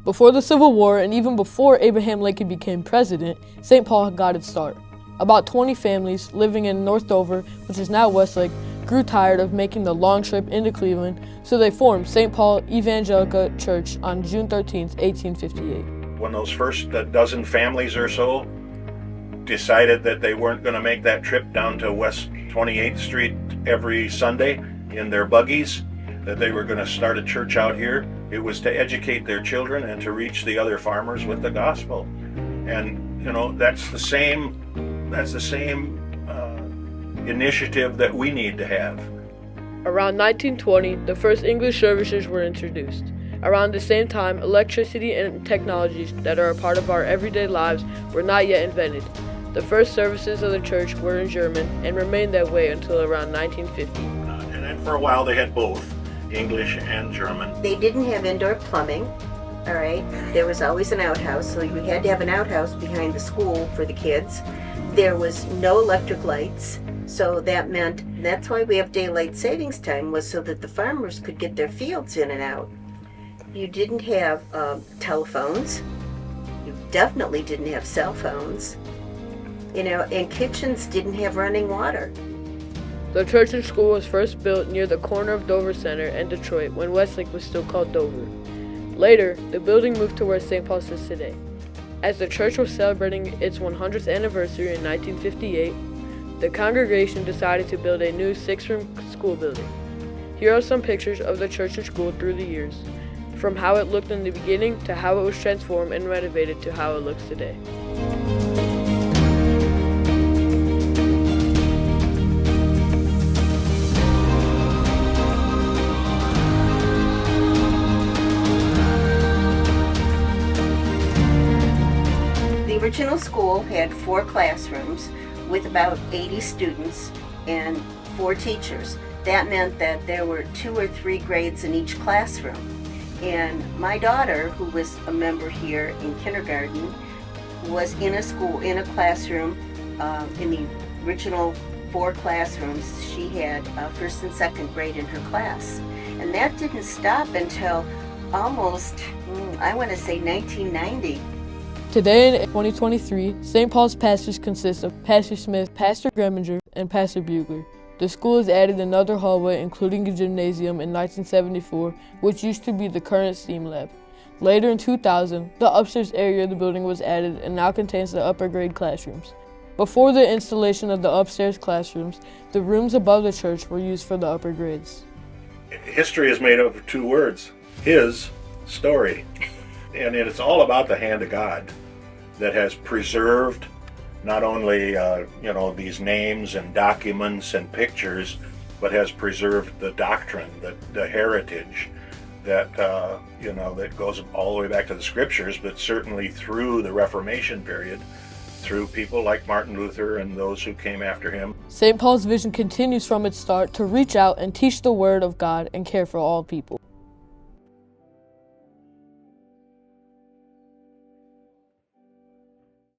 Before the Civil War and even before Abraham Lincoln became president, St. Paul got its start. About 20 families living in North Dover, which is now Westlake, grew tired of making the long trip into Cleveland, so they formed St. Paul Evangelical Church on June 13, 1858. When those first dozen families or so decided that they weren't going to make that trip down to West 28th Street every Sunday in their buggies, that they were going to start a church out here, it was to educate their children and to reach the other farmers with the gospel. And that's the same initiative that we need to have. Around 1920, the first English services were introduced. Around the same time, electricity and technologies that are a part of our everyday lives were not yet invented. The first services of the church were in German and remained that way until around 1950. And then for a while they had both, English and German. They didn't have indoor plumbing, all right? There was always an outhouse, so we had to have an outhouse behind the school for the kids. There was no electric lights, so that meant, that's why we have daylight savings time, was so that the farmers could get their fields in and out. You didn't have telephones. You definitely didn't have cell phones. And kitchens didn't have running water. The church and school was first built near the corner of Dover Center and Detroit when Westlake was still called Dover. Later, the building moved to where St. Paul sits today. As the church was celebrating its 100th anniversary in 1958, the congregation decided to build a new 6-room school building. Here are some pictures of the church and school through the years, from how it looked in the beginning to how it was transformed and renovated to how it looks today. The original school had 4 classrooms with about 80 students and 4 teachers. That meant that there were 2 or 3 grades in each classroom. And my daughter, who was a member here in kindergarten, was in a classroom, in the original 4 classrooms. She had 1st and 2nd grade in her class. And that didn't stop until almost, I want to say 1990. Today in 2023, St. Paul's pastors consist of Pastor Smith, Pastor Greminger, and Pastor Bugler. The school has added another hallway, including a gymnasium, in 1974, which used to be the current STEAM lab. Later in 2000, the upstairs area of the building was added and now contains the upper grade classrooms. Before the installation of the upstairs classrooms, the rooms above the church were used for the upper grades. History is made up of 2 words, his story. And it's all about the hand of God that has preserved not only these names and documents and pictures, but has preserved the doctrine, the heritage that that goes all the way back to the scriptures, but certainly through the Reformation period, through people like Martin Luther and those who came after him. St. Paul's vision continues from its start to reach out and teach the Word of God and care for all people.